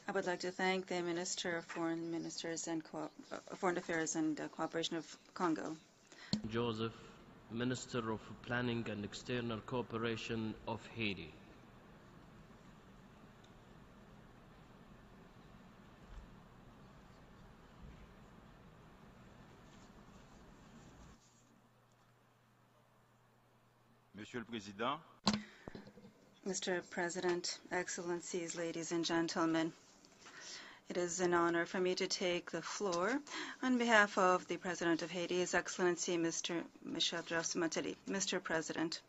I would like to thank the Minister of Foreign Affairs and Cooperation of Congo. Joseph, Minister of Planning and External Cooperation of Haiti. Monsieur le Président, Mr. President, Excellencies, ladies and gentlemen, it is an honor for me to take the floor on behalf of the President of Haiti, His Excellency Mr. Michel Mateli. Mr. President,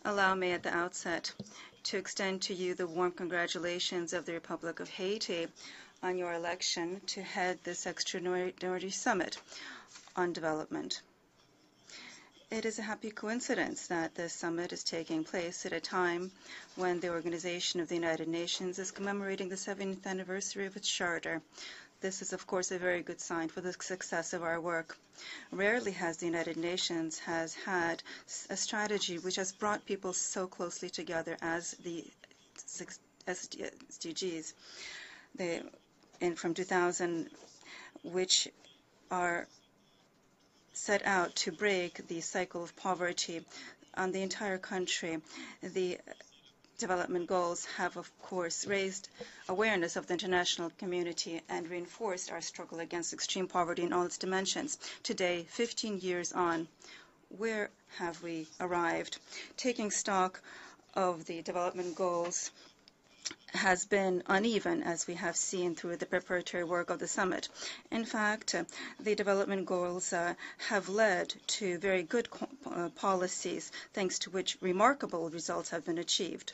allow me at the outset to extend to you the warm congratulations of the Republic of Haiti on your election to head this extraordinary summit on development. It is a happy coincidence that this summit is taking place at a time when the Organization of the United Nations is commemorating the 70th anniversary of its charter. This is, of course, a very good sign for the success of our work. Rarely has the United Nations had a strategy which has brought people so closely together as the SDGs from 2000, which are set out to break the cycle of poverty on the entire country. The development goals have, of course, raised awareness of the international community and reinforced our struggle against extreme poverty in all its dimensions. Today, 15 years on, where have we arrived? Taking stock of the development goals has been uneven, as we have seen through the preparatory work of the summit. In fact, the development goals have led to very good policies, thanks to which remarkable results have been achieved.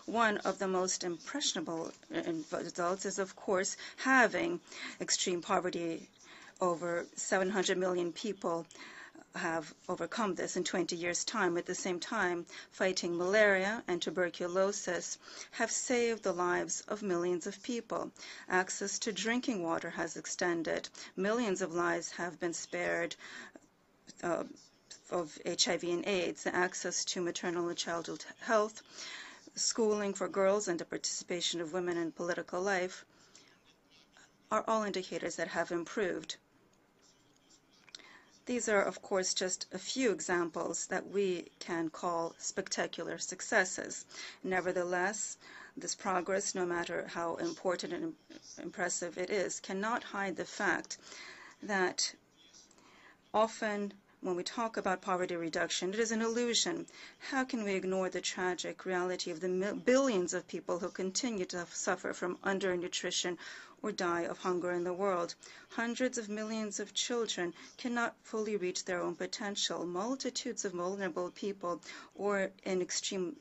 One of the most impressionable results is, of course, having extreme poverty. Over 700 million people have overcome this in 20 years' time. At the same time, fighting malaria and tuberculosis have saved the lives of millions of people. Access to drinking water has extended. Millions of lives have been spared of HIV and AIDS. Access to maternal and childhood health, schooling for girls, and the participation of women in political life are all indicators that have improved. These are, of course, just a few examples that we can call spectacular successes. Nevertheless, this progress, no matter how important and impressive it is, cannot hide the fact that often when we talk about poverty reduction, it is an illusion. How can we ignore the tragic reality of the billions of people who continue to suffer from undernutrition or die of hunger in the world? Hundreds of millions of children cannot fully reach their own potential. Multitudes of vulnerable people or in extreme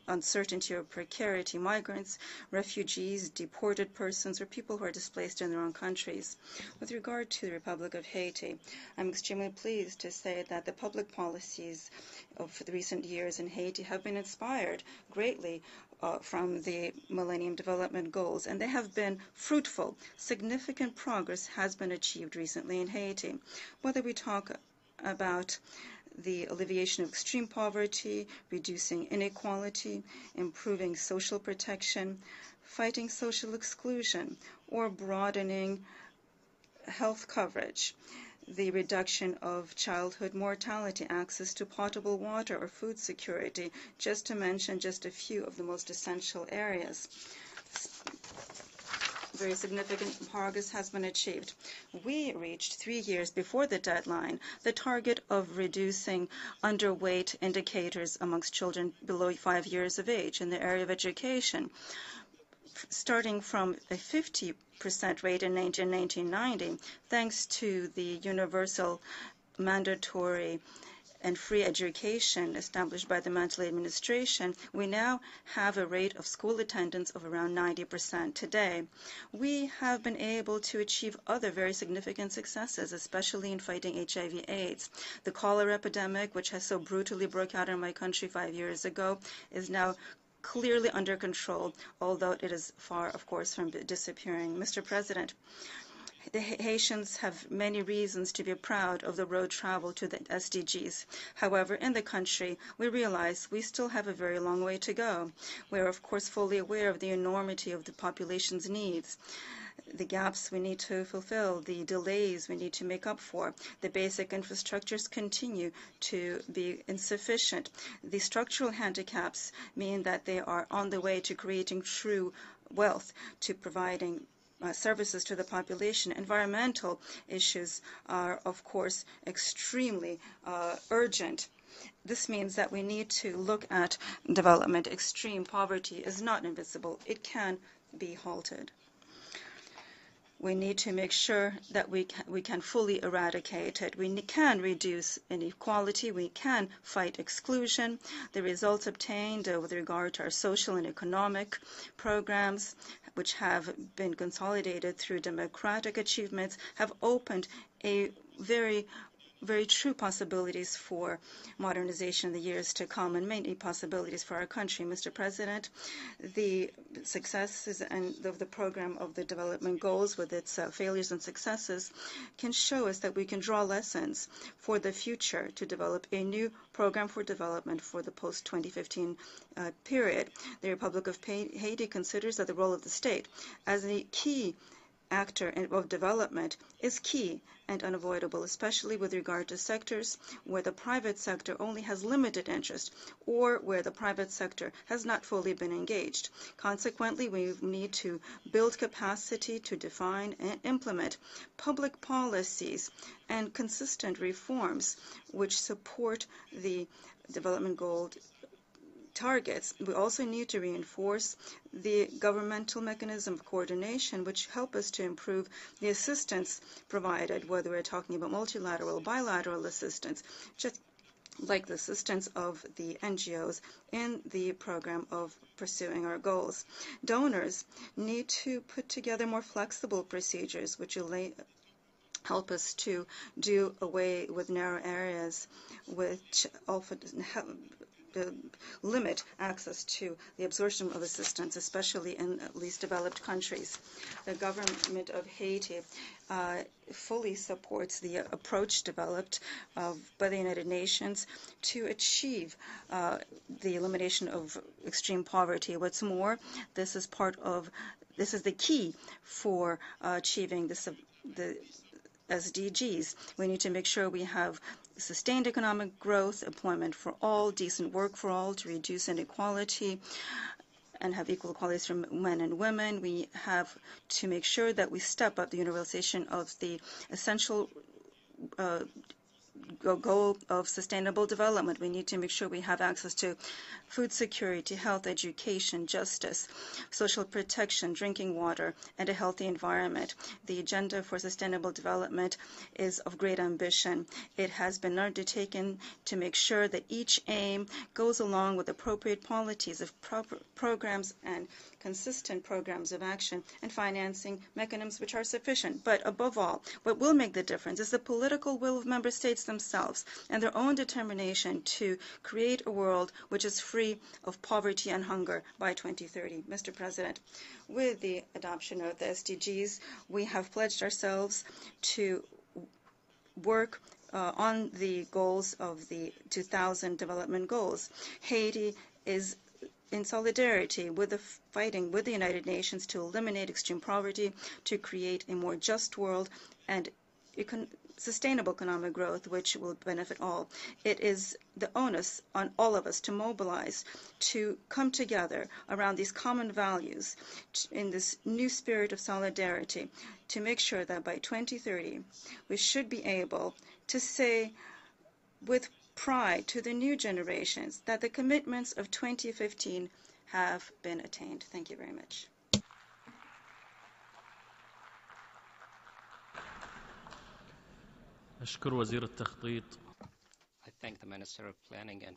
uncertainty or precarity, migrants, refugees, deported persons, or people who are displaced in their own countries. With regard to the Republic of Haiti, I'm extremely pleased to say that the public policies of the recent years in Haiti have been inspired greatly from the Millennium Development Goals, and they have been fruitful. Significant progress has been achieved recently in Haiti. Whether we talk about the alleviation of extreme poverty, reducing inequality, improving social protection, fighting social exclusion, or broadening health coverage, the reduction of childhood mortality, access to potable water or food security, just to mention just a few of the most essential areas. Very significant progress has been achieved. We reached 3 years before the deadline the target of reducing underweight indicators amongst children below 5 years of age in the area of education, starting from a 50% rate in 1990, thanks to the universal mandatory and free education established by the Mandela administration. We now have a rate of school attendance of around 90% today. We have been able to achieve other very significant successes, especially in fighting HIV/AIDS. The cholera epidemic, which has so brutally broke out in my country 5 years ago, is now clearly under control, although it is far, of course, from disappearing. Mr. President, The Haitians have many reasons to be proud of the road travel to the SDGs. However, in the country, we realize we still have a very long way to go. We are, of course, fully aware of the enormity of the population's needs, the gaps we need to fulfill, the delays we need to make up for. The basic infrastructures continue to be insufficient. The structural handicaps mean that they are on the way to creating true wealth, to providing services to the population. Environmental issues are, of course, extremely urgent. This means that we need to look at development. Extreme poverty is not invisible. It can be halted. We need to make sure that we can fully eradicate it. We can reduce inequality. We can fight exclusion. The results obtained with regard to our social and economic programs, which have been consolidated through democratic achievements, have opened a very true possibilities for modernization in the years to come, and many possibilities for our country. Mr. President, the successes and of the program of the development goals, with its failures and successes, can show us that we can draw lessons for the future to develop a new program for development for the post-2015 period. The Republic of Haiti considers that the role of the state as a key actor of development is key and unavoidable, especially with regard to sectors where the private sector only has limited interest or where the private sector has not fully been engaged. Consequently, we need to build capacity to define and implement public policies and consistent reforms which support the development goal targets. We also need to reinforce the governmental mechanism of coordination, which help us to improve the assistance provided, whether we're talking about multilateral or bilateral assistance, just like the assistance of the NGOs in the program of pursuing our goals. Donors need to put together more flexible procedures, which will help us to do away with narrow areas, which often limit access to the absorption of assistance, especially in least developed countries. The government of Haiti fully supports the approach developed by the United Nations to achieve the elimination of extreme poverty. What's more, this is the key for achieving the SDGs. We need to make sure we have sustained economic growth, employment for all, decent work for all, to reduce inequality and have equal qualities for men and women. We have to make sure that we step up the universalization of the essential goal of sustainable development. We need to make sure we have access to food security, health, education, justice, social protection, drinking water, and a healthy environment. The agenda for sustainable development is of great ambition. It has been undertaken to make sure that each aim goes along with appropriate policies of programs and consistent programs of action and financing mechanisms which are sufficient. But above all, what will make the difference is the political will of member states themselves and their own determination to create a world which is free of poverty and hunger by 2030. Mr. President, with the adoption of the SDGs, we have pledged ourselves to work on the goals of the 2000 development goals. Haiti is in solidarity with the fighting with the United Nations to eliminate extreme poverty, to create a more just world and sustainable economic growth which will benefit all. It is the onus on all of us to mobilize, to come together around these common values in this new spirit of solidarity, to make sure that by 2030 we should be able to say with pride to the new generations that the commitments of 2015 have been attained. Thank you very much. أشكر وزير التخطيط I thank the Minister of Planning and